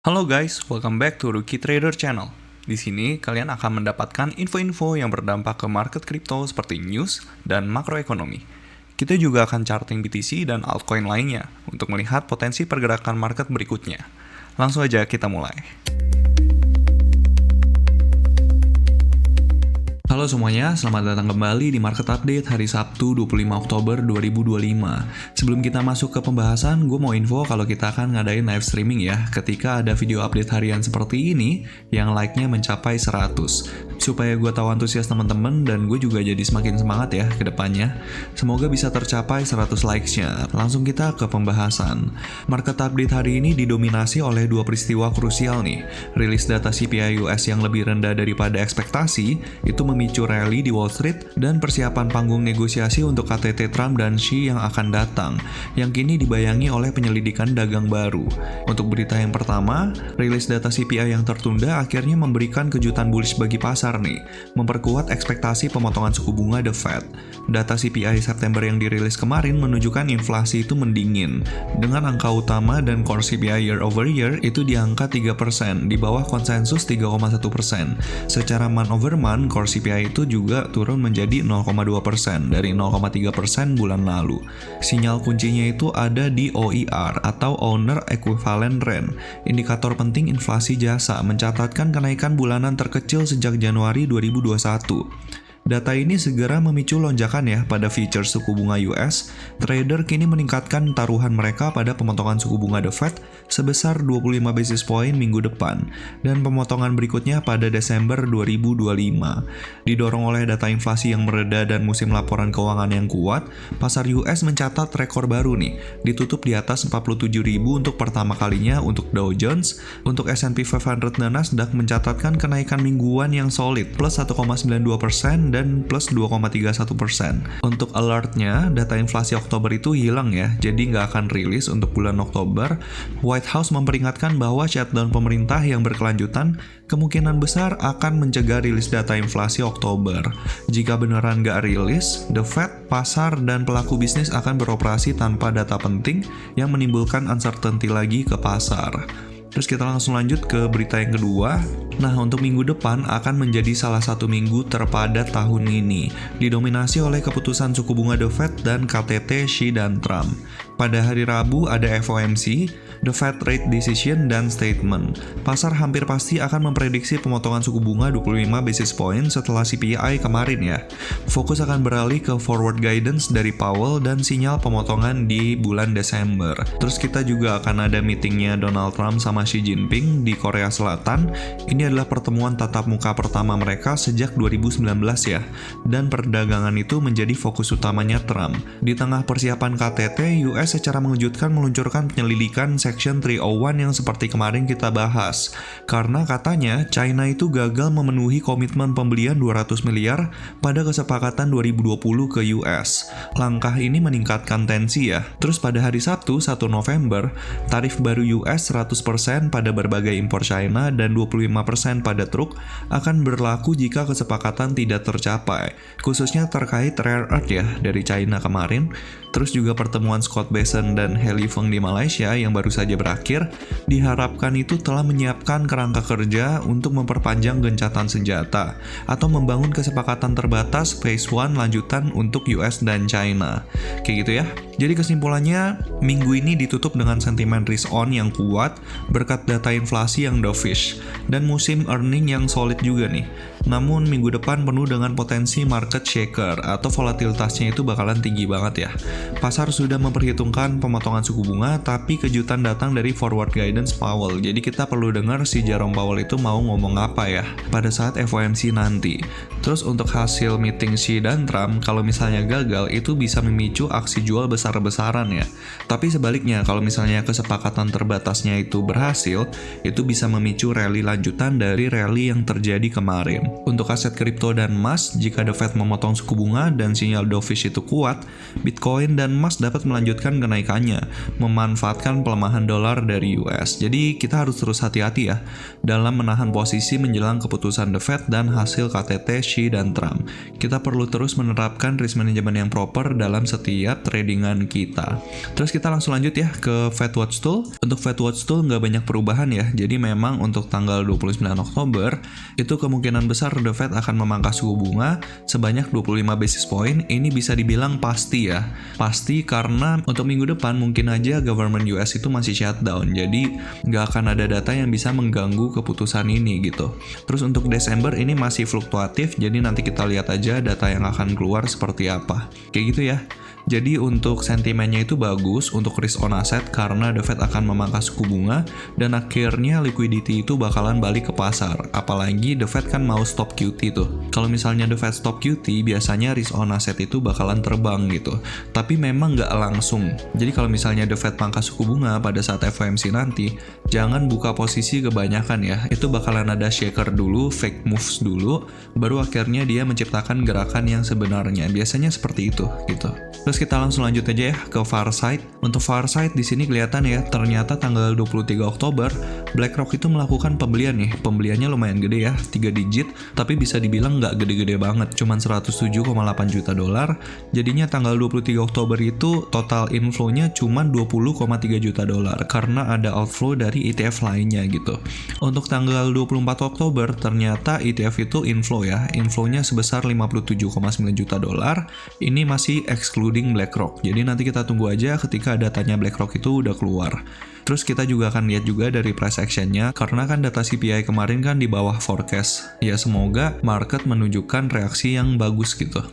Halo guys, welcome back to Rookie Trader Channel. Di sini kalian akan mendapatkan info-info yang berdampak ke market kripto seperti news dan makroekonomi. Kita juga akan charting BTC dan altcoin lainnya untuk melihat potensi pergerakan market berikutnya. Langsung aja kita mulai. Halo semuanya, selamat datang kembali di Market Update hari Sabtu 25 Oktober 2025. Sebelum kita masuk ke pembahasan, gue mau info kalau kita akan ngadain live streaming ya, ketika ada video update harian seperti ini, yang like-nya mencapai 100. Supaya gue tahu antusias teman-teman dan gue juga jadi semakin semangat ya ke depannya. Semoga bisa tercapai 100 likes-nya. Langsung kita ke pembahasan. Market Update hari ini didominasi oleh dua peristiwa krusial nih. Rilis data CPI US yang lebih rendah daripada ekspektasi, itu memicu rally di Wall Street dan persiapan panggung negosiasi untuk KTT Trump dan Xi yang akan datang, yang kini dibayangi oleh penyelidikan dagang baru. Untuk berita yang pertama, rilis data CPI yang tertunda akhirnya memberikan kejutan bullish bagi pasar nih, memperkuat ekspektasi pemotongan suku bunga The Fed. Data CPI September yang dirilis kemarin menunjukkan inflasi itu mendingin, dengan angka utama dan core CPI year over year itu di angka 3%, di bawah konsensus 3,1%. Secara month over month, core CPI itu juga turun menjadi 0,2% dari 0,3% bulan lalu. Sinyal kuncinya itu ada di OER atau Owner Equivalent Rent. Indikator penting inflasi jasa mencatatkan kenaikan bulanan terkecil sejak Januari 2021. Data ini segera memicu lonjakan ya pada futures suku bunga US. Trader kini meningkatkan taruhan mereka pada pemotongan suku bunga The Fed sebesar 25 basis point minggu depan dan pemotongan berikutnya pada Desember 2025. Didorong oleh data inflasi yang mereda dan musim laporan keuangan yang kuat, pasar US mencatat rekor baru nih, ditutup di atas 47.000 untuk pertama kalinya untuk Dow Jones. Untuk S&P 500 dan Nasdaq mencatatkan kenaikan mingguan yang solid plus 1,92% dan plus 2,31%. Untuk alertnya, data inflasi Oktober itu hilang ya, jadi nggak akan rilis untuk bulan Oktober. White House memperingatkan bahwa shutdown pemerintah yang berkelanjutan kemungkinan besar akan mencegah rilis data inflasi Oktober. Jika beneran nggak rilis, The Fed, pasar, dan pelaku bisnis akan beroperasi tanpa data penting yang menimbulkan uncertainty lagi ke pasar. Terus kita langsung lanjut ke berita yang kedua. Nah, untuk minggu depan akan menjadi salah satu minggu terpadat tahun ini, didominasi oleh keputusan suku bunga The Fed dan KTT Xi dan Trump. Pada hari Rabu ada FOMC, The Fed Rate Decision, dan Statement. Pasar hampir pasti akan memprediksi pemotongan suku bunga 25 basis point setelah CPI kemarin ya. Fokus akan beralih ke forward guidance dari Powell dan sinyal pemotongan di bulan Desember. Terus kita juga akan ada meetingnya Donald Trump sama Xi Jinping di Korea Selatan. Ini adalah pertemuan tatap muka pertama mereka sejak 2019 ya. Dan perdagangan itu menjadi fokus utamanya Trump. Di tengah persiapan KTT, US secara mengejutkan meluncurkan penyelidikan Section 301 yang seperti kemarin kita bahas. Karena katanya China itu gagal memenuhi komitmen pembelian 200 miliar pada kesepakatan 2020 ke US. Langkah ini meningkatkan tensi ya. Terus pada hari Sabtu 1 November, tarif baru US 100% pada berbagai impor China dan 25% pada truk akan berlaku jika kesepakatan tidak tercapai, khususnya terkait rare earth ya dari China kemarin. Terus juga pertemuan Scott Bessent dan Heli Feng di Malaysia yang baru saja berakhir, diharapkan itu telah menyiapkan kerangka kerja untuk memperpanjang gencatan senjata atau membangun kesepakatan terbatas phase 1 lanjutan untuk US dan China. Kayak gitu ya. Jadi kesimpulannya, minggu ini ditutup dengan sentimen risk on yang kuat berkat data inflasi yang dovish dan musim earning yang solid juga nih. Namun minggu depan penuh dengan potensi market shaker atau volatilitasnya itu bakalan tinggi banget ya. Pasar sudah memperhitungkan pemotongan suku bunga, tapi kejutan datang dari forward guidance Powell. Jadi kita perlu dengar si Jerome Powell itu mau ngomong apa ya pada saat FOMC nanti. Terus untuk hasil meeting Xi dan Trump, kalau misalnya gagal itu bisa memicu aksi jual besar-besaran ya. Tapi sebaliknya, kalau misalnya kesepakatan terbatasnya itu berhasil, itu bisa memicu rally lanjutan dari rally yang terjadi kemarin. Untuk aset kripto dan emas, jika The Fed memotong suku bunga dan sinyal dovish itu kuat, Bitcoin Bitcoin dan emas dapat melanjutkan kenaikannya, memanfaatkan pelemahan dolar dari US. Jadi kita harus terus hati-hati ya dalam menahan posisi menjelang keputusan The Fed dan hasil KTT Xi dan Trump. Kita perlu terus menerapkan risk management yang proper dalam setiap tradingan kita. Terus kita langsung lanjut ya ke FedWatch Tool. Untuk FedWatch Tool nggak banyak perubahan ya. Jadi memang untuk tanggal 29 Oktober itu kemungkinan besar The Fed akan memangkas suku bunga sebanyak 25 basis point. Ini bisa dibilang pasti ya. Pasti karena untuk minggu depan mungkin aja government US itu masih shutdown. Jadi nggak akan ada data yang bisa mengganggu keputusan ini gitu. Terus untuk Desember ini masih fluktuatif. Jadi nanti kita lihat aja data yang akan keluar seperti apa. Kayak gitu ya. Jadi untuk sentimennya itu bagus untuk risk on asset karena The Fed akan memangkas suku bunga dan akhirnya liquidity itu bakalan balik ke pasar. Apalagi The Fed kan mau stop QT tuh. Kalau misalnya The Fed stop QT, biasanya risk on asset itu bakalan terbang gitu. Tapi memang nggak langsung. Jadi kalau misalnya The Fed pangkas suku bunga pada saat FOMC nanti, jangan buka posisi kebanyakan ya. Itu bakalan ada shaker dulu, fake moves dulu, baru akhirnya dia menciptakan gerakan yang sebenarnya. Biasanya seperti itu gitu. Terus kita langsung lanjut aja ya ke Farsight. Untuk Farsight di sini kelihatan ya, ternyata tanggal 23 Oktober BlackRock itu melakukan pembelian nih. Pembeliannya lumayan gede ya, 3 digit, tapi bisa dibilang nggak gede-gede banget, cuman 107,8 juta dolar. Jadinya tanggal 23 Oktober itu total inflow-nya cuman 20,3 juta dolar karena ada outflow dari ETF lainnya gitu. Untuk tanggal 24 Oktober ternyata ETF itu inflow ya. Inflow-nya sebesar 57,9 juta dolar. Ini masih excluding BlackRock. Jadi nanti kita tunggu aja ketika datanya BlackRock itu udah keluar. Terus kita juga akan lihat juga dari price action-nya, karena kan data CPI kemarin kan di bawah forecast. Ya semoga market menunjukkan reaksi yang bagus gitu.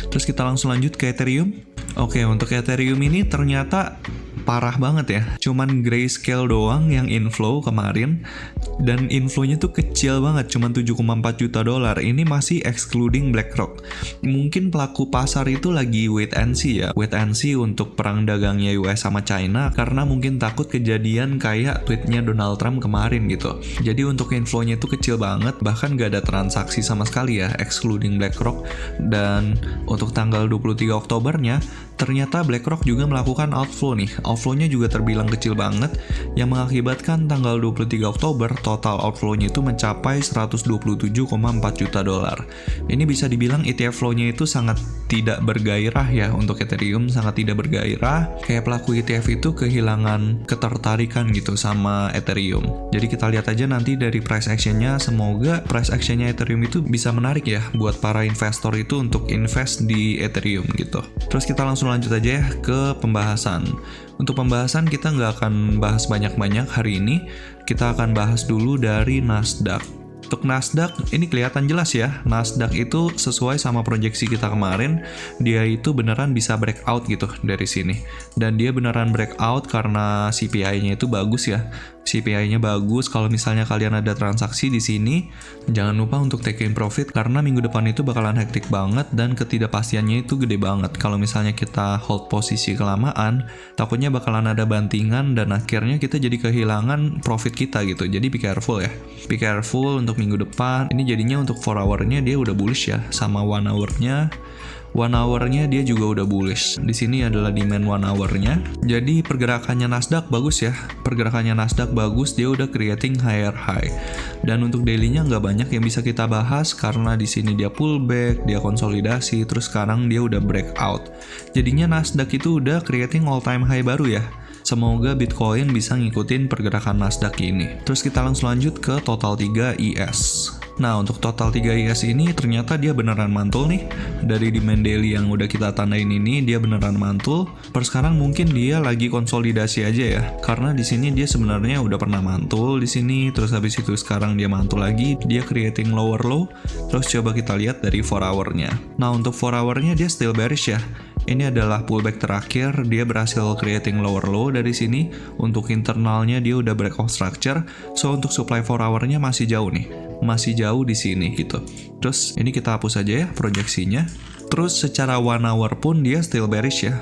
Terus kita langsung lanjut ke Ethereum. Oke, untuk Ethereum ini ternyata parah banget ya. Cuman Grayscale doang yang inflow kemarin, dan inflow-nya tuh kecil banget, cuman 7,4 juta dolar. Ini masih excluding BlackRock. Mungkin pelaku pasar itu lagi wait and see ya. Wait and see untuk perang dagangnya US sama China, karena mungkin takut kejadian kayak tweetnya Donald Trump kemarin gitu. Jadi untuk inflow-nya itu kecil banget, bahkan gak ada transaksi sama sekali ya, excluding BlackRock. Dan untuk tanggal 23 Oktobernya, ternyata BlackRock juga melakukan outflow nih. Outflow-nya juga terbilang kecil banget, yang mengakibatkan tanggal 23 Oktober total outflow-nya itu mencapai 127,4 juta dolar. Ini bisa dibilang ETF flow-nya itu sangat tidak bergairah ya untuk Ethereum, sangat tidak bergairah. Kayak pelaku ETF itu kehilangan ketertarikan gitu sama Ethereum. Jadi kita lihat aja nanti dari price action-nya, semoga price action-nya Ethereum itu bisa menarik ya buat para investor itu untuk invest di Ethereum gitu. Terus kita langsung lanjut aja ya ke pembahasan. Untuk pembahasan kita nggak akan bahas banyak-banyak hari ini. Kita akan bahas dulu dari Nasdaq. Untuk Nasdaq, ini kelihatan jelas ya. Nasdaq itu sesuai sama proyeksi kita kemarin, dia itu beneran bisa breakout gitu dari sini. Dan dia beneran breakout karena CPI-nya itu bagus ya. CPI-nya bagus. Kalau misalnya kalian ada transaksi di sini, jangan lupa untuk taking profit karena minggu depan itu bakalan hektik banget dan ketidakpastiannya itu gede banget. Kalau misalnya kita hold posisi kelamaan, takutnya bakalan ada bantingan dan akhirnya kita jadi kehilangan profit kita gitu. Jadi be careful ya. Be careful untuk minggu depan. Ini jadinya untuk 4 hour-nya dia udah bullish ya, sama 1 hour-nya. 1 hour-nya dia juga udah bullish. Di sini adalah demand 1 hour-nya. Jadi pergerakannya Nasdaq bagus ya. Pergerakannya Nasdaq bagus, dia udah creating higher high. Dan untuk daily-nya nggak banyak yang bisa kita bahas karena di sini dia pullback, dia konsolidasi, terus sekarang dia udah breakout. Jadinya Nasdaq itu udah creating all time high baru ya. Semoga Bitcoin bisa ngikutin pergerakan Nasdaq ini. Terus kita langsung lanjut ke total 3 IS. Nah, untuk total 3 IS ini ternyata dia beneran mantul nih. Dari demand daily yang udah kita tandain ini, dia beneran mantul. Per sekarang mungkin dia lagi konsolidasi aja ya. Karena di sini dia sebenarnya udah pernah mantul di sini, terus habis itu sekarang dia mantul lagi, dia creating lower low. Terus coba kita lihat dari 4 hour-nya. Nah, untuk 4 hour-nya dia still bearish ya. Ini adalah pullback terakhir, dia berhasil creating lower low dari sini. Untuk internalnya dia udah breakout structure. So untuk supply 4 hour-nya masih jauh nih. Masih jauh di sini gitu. Terus ini kita hapus aja ya proyeksinya. Terus secara 1 hour pun dia still bearish ya.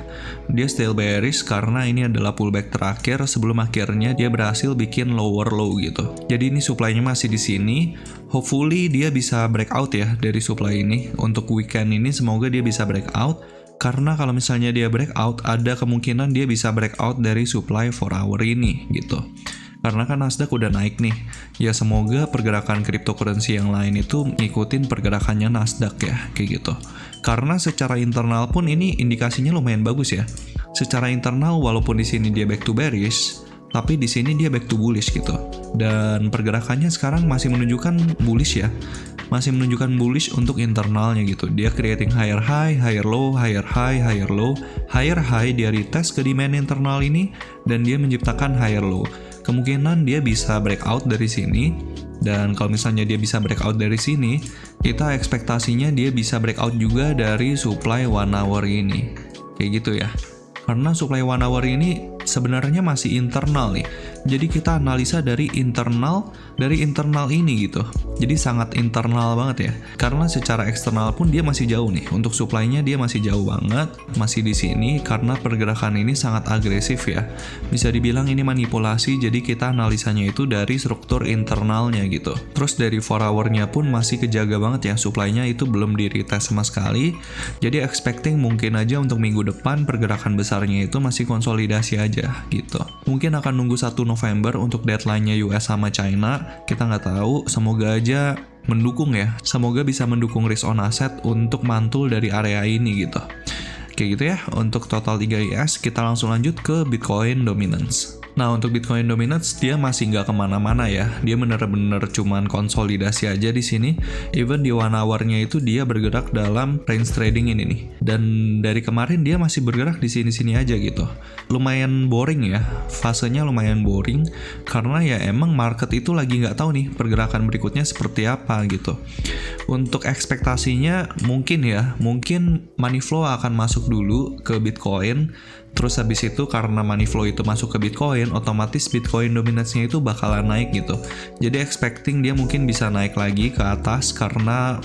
Dia still bearish karena ini adalah pullback terakhir sebelum akhirnya dia berhasil bikin lower low gitu. Jadi ini supply-nya masih di sini. Hopefully dia bisa breakout ya dari supply ini. Untuk weekend ini semoga dia bisa breakout. Karena kalau misalnya dia breakout, ada kemungkinan dia bisa breakout dari supply 4 hour ini gitu. Karena kan Nasdaq udah naik nih. Ya semoga pergerakan cryptocurrency yang lain itu ngikutin pergerakannya Nasdaq ya, kayak gitu. Karena secara internal pun ini indikasinya lumayan bagus ya. Secara internal walaupun di sini dia back to bearish, tapi di sini dia back to bullish gitu. Dan pergerakannya sekarang masih menunjukkan bullish ya. Masih menunjukkan bullish untuk internalnya gitu. Dia creating higher high, higher low, higher high, higher low. Higher high dia retest ke demand internal ini dan dia menciptakan higher low. Kemungkinan dia bisa breakout dari sini. Dan kalau misalnya dia bisa breakout dari sini, kita ekspektasinya dia bisa breakout juga dari supply 1 hour ini. Kayak gitu ya. Karena supply 1 hour ini sebenarnya masih internal nih. Jadi kita analisa dari internal ini gitu. Jadi sangat internal banget ya. Karena secara eksternal pun dia masih jauh nih. Untuk supply-nya dia masih jauh banget, masih di sini karena pergerakan ini sangat agresif ya. Bisa dibilang ini manipulasi, jadi kita analisanya itu dari struktur internalnya gitu. Terus dari 4 hour-nya pun masih kejaga banget ya, supply-nya itu belum di-retest sama sekali. Jadi expecting mungkin aja untuk minggu depan pergerakan besarnya itu masih konsolidasi aja gitu. Mungkin akan nunggu 1 November untuk deadline-nya US sama China, kita nggak tahu, semoga aja mendukung ya, semoga bisa mendukung risk on asset untuk mantul dari area ini gitu. Kayak gitu ya, untuk total 3 IS kita langsung lanjut ke Bitcoin Dominance. Nah untuk Bitcoin Dominance dia masih nggak kemana-mana ya, dia bener-bener cuman konsolidasi aja di sini. Even di 1 hour-nya itu dia bergerak dalam range trading ini nih, dan dari kemarin dia masih bergerak di sini-sini aja gitu. Lumayan boring ya, fasenya lumayan boring karena ya emang market itu lagi nggak tahu nih pergerakan berikutnya seperti apa gitu. Untuk ekspektasinya mungkin money flow akan masuk dulu ke Bitcoin. Terus habis itu karena money flow itu masuk ke Bitcoin, otomatis Bitcoin dominasinya itu bakalan naik gitu. Jadi expecting dia mungkin bisa naik lagi ke atas karena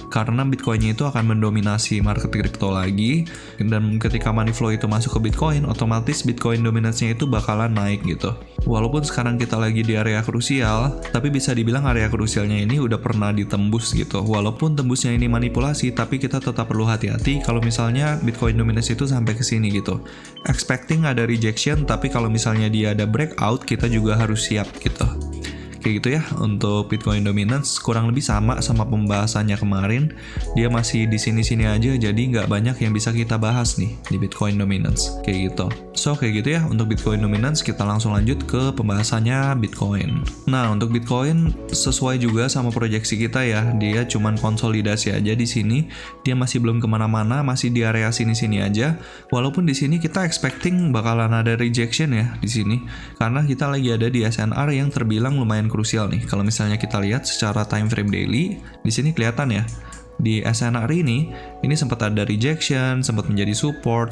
Bitcoinnya itu akan mendominasi market crypto lagi. Dan ketika money flow itu masuk ke Bitcoin, otomatis Bitcoin dominasinya itu bakalan naik gitu. Walaupun sekarang kita lagi di area krusial, tapi bisa dibilang area krusialnya ini udah pernah ditembus gitu. Walaupun tembusnya ini manipulasi, tapi kita tetap perlu hati-hati kalau misalnya Bitcoin dominasi itu sampai ke sini gitu. Expecting ada rejection, tapi kalau misalnya dia ada breakout, kita juga harus siap gitu. Kayak gitu ya, untuk Bitcoin Dominance kurang lebih sama pembahasannya kemarin. Dia masih di sini-sini aja, jadi nggak banyak yang bisa kita bahas nih di Bitcoin Dominance. Kayak gitu. So, kayak gitu ya, untuk Bitcoin Dominance kita langsung lanjut ke pembahasannya Bitcoin. Nah, untuk Bitcoin sesuai juga sama proyeksi kita ya, dia cuman konsolidasi aja di sini. Dia masih belum kemana-mana, masih di area sini-sini aja. Walaupun di sini kita expecting bakalan ada rejection ya di sini, karena kita lagi ada di SNR yang terbilang lumayan krusial nih. Kalau misalnya kita lihat secara time frame daily, di sini kelihatan ya. Di SNR ini sempat ada rejection, sempat menjadi support,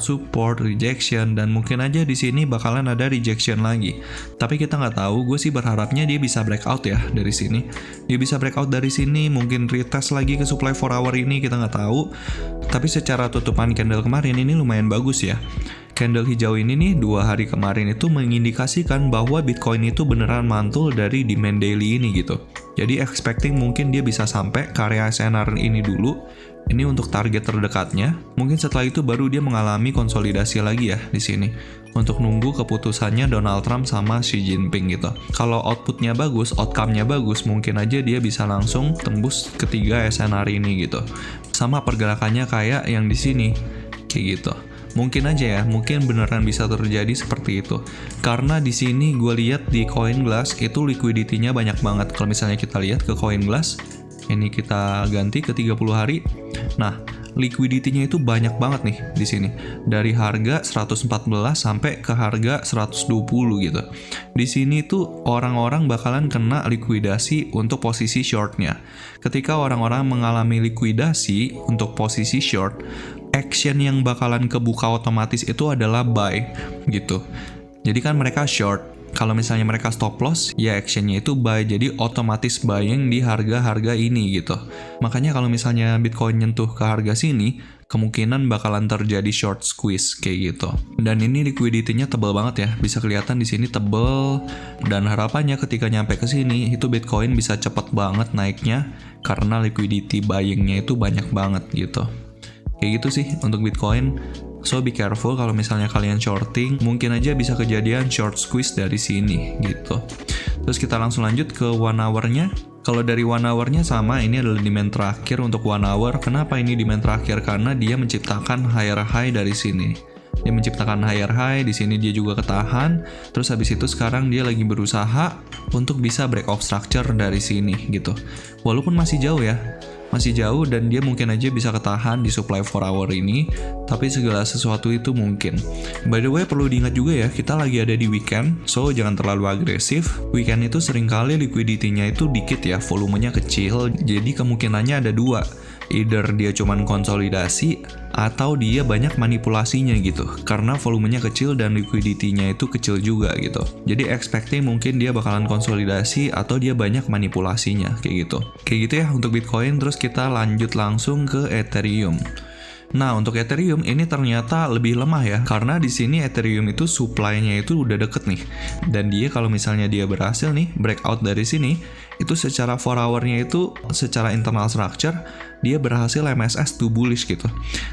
rejection, dan mungkin aja di sini bakalan ada rejection lagi. Tapi kita nggak tahu, gue sih berharapnya dia bisa breakout ya dari sini. Dia bisa breakout dari sini, mungkin retest lagi ke supply 4 hour ini, kita nggak tahu. Tapi secara tutupan candle kemarin ini lumayan bagus ya. Candle hijau ini nih 2 hari kemarin itu mengindikasikan bahwa Bitcoin itu beneran mantul dari demand daily ini gitu. Jadi expecting mungkin dia bisa sampai ke area SNR ini dulu. Ini untuk target terdekatnya. Mungkin setelah itu baru dia mengalami konsolidasi lagi ya di sini. Untuk nunggu keputusannya Donald Trump sama Xi Jinping gitu. Kalau outputnya bagus, outcome-nya bagus, mungkin aja dia bisa langsung tembus ketiga SNR ini gitu. Sama pergerakannya kayak yang di sini. Kayak gitu. Mungkin aja ya, mungkin beneran bisa terjadi seperti itu. Karena di sini gue lihat di CoinGlass itu liquidity-nya banyak banget. Kalau misalnya kita lihat ke CoinGlass, ini kita ganti ke 30 hari. Nah, liquidity-nya itu banyak banget nih di sini. Dari harga 114 sampai ke harga 120 gitu. Di sini tuh orang-orang bakalan kena likuidasi untuk posisi short-nya. Ketika orang-orang mengalami likuidasi untuk posisi short, action yang bakalan kebuka otomatis itu adalah buy gitu. Jadi kan mereka short. Kalau misalnya mereka stop loss, ya actionnya itu buy, jadi otomatis buying di harga-harga ini gitu. Makanya kalau misalnya Bitcoin nyentuh ke harga sini, kemungkinan bakalan terjadi short squeeze kayak gitu. Dan ini liquidity-nya tebal banget ya, bisa kelihatan di sini tebal. Dan harapannya ketika nyampe ke sini, itu Bitcoin bisa cepet banget naiknya karena liquidity buying-nya itu banyak banget gitu. Kayak gitu sih untuk Bitcoin. So be careful kalau misalnya kalian shorting, mungkin aja bisa kejadian short squeeze dari sini gitu. Terus kita langsung lanjut ke 1 hour-nya. Kalau dari 1 hour-nya sama, ini adalah demand terakhir untuk 1 hour. Kenapa ini demand terakhir? Karena dia menciptakan higher high dari sini. Dia menciptakan higher high, di sini dia juga ketahan. Terus habis itu sekarang dia lagi berusaha untuk bisa break off structure dari sini gitu. Walaupun masih jauh ya. Masih jauh dan dia mungkin aja bisa ketahan di supply 4 hour ini, tapi segala sesuatu itu mungkin. By the way, perlu diingat juga ya, kita lagi ada di weekend, so jangan terlalu agresif. Weekend itu seringkali liquidity-nya itu dikit ya, volumenya kecil, jadi kemungkinannya ada dua. Either dia cuman konsolidasi, atau dia banyak manipulasinya gitu, karena volumenya kecil dan liquidity-nya itu kecil juga gitu. Jadi expecting mungkin dia bakalan konsolidasi atau dia banyak manipulasinya kayak gitu. Kayak gitu ya untuk Bitcoin. Terus kita lanjut langsung ke Ethereum. Nah, untuk Ethereum ini ternyata lebih lemah ya, karena di sini Ethereum itu supply-nya itu udah deket nih. Dan dia kalau misalnya dia berhasil nih breakout dari sini, itu secara 4 hour-nya itu secara internal structure dia berhasil MSS to bullish gitu.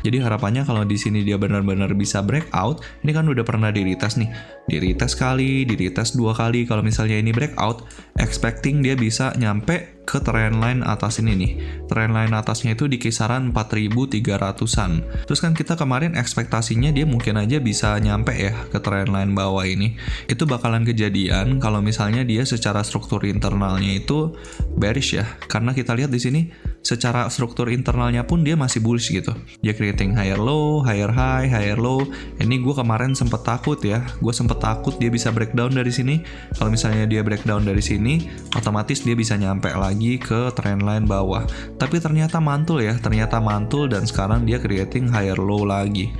Jadi harapannya kalau di sini dia benar-benar bisa breakout, ini kan udah pernah di retest nih. Di retest sekali, di retest 2 kali. Kalau misalnya ini breakout, expecting dia bisa nyampe ke trendline atas ini nih. Trendline atasnya itu di kisaran 4.300-an. Terus kan kita kemarin ekspektasinya dia mungkin aja bisa nyampe ya ke trendline bawah ini. Itu bakalan kejadian kalau misalnya dia secara struktur internalnya itu bearish ya. Karena kita lihat di sini secara struktur internalnya pun dia masih bullish gitu. Dia creating higher low, higher high, higher low. Ini gue kemarin sempet takut ya. Gue sempet takut dia bisa breakdown dari sini. Kalau misalnya dia breakdown dari sini, otomatis dia bisa nyampe lagi ke trendline bawah. Tapi ternyata mantul ya. Ternyata mantul dan sekarang dia creating higher low lagi.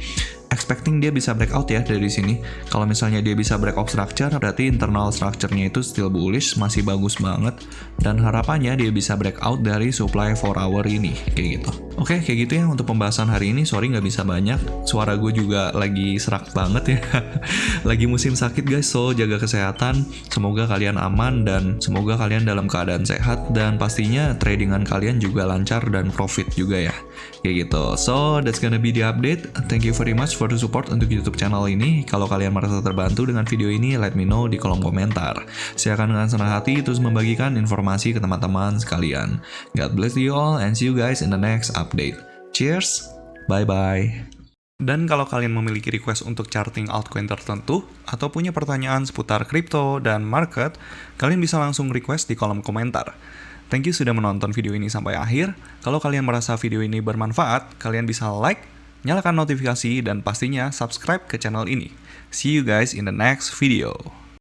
Expecting dia bisa breakout ya dari sini. Kalau misalnya dia bisa break off structure, berarti internal structure-nya itu still bullish, masih bagus banget. Dan harapannya dia bisa breakout dari supply 4 hour ini, kayak gitu. Oke, kayak gitu ya untuk pembahasan hari ini. Sorry nggak bisa banyak. Suara gue juga lagi serak banget ya. Lagi musim sakit guys, so jaga kesehatan. Semoga kalian aman dan semoga kalian dalam keadaan sehat. Dan pastinya tradingan kalian juga lancar dan profit juga ya. Kayak gitu. So, that's gonna be the update. Thank you very much for the support untuk YouTube channel ini. Kalau kalian merasa terbantu dengan video ini, let me know di kolom komentar. Saya akan dengan senang hati terus membagikan informasi ke teman-teman sekalian. God bless you all and see you guys in the next update. Cheers, bye-bye. Dan kalau kalian memiliki request untuk charting altcoin tertentu atau punya pertanyaan seputar kripto dan market, kalian bisa langsung request di kolom komentar. Thank you sudah menonton video ini sampai akhir. Kalau kalian merasa video ini bermanfaat, kalian bisa like, nyalakan notifikasi, dan pastinya subscribe ke channel ini. See you guys in the next video.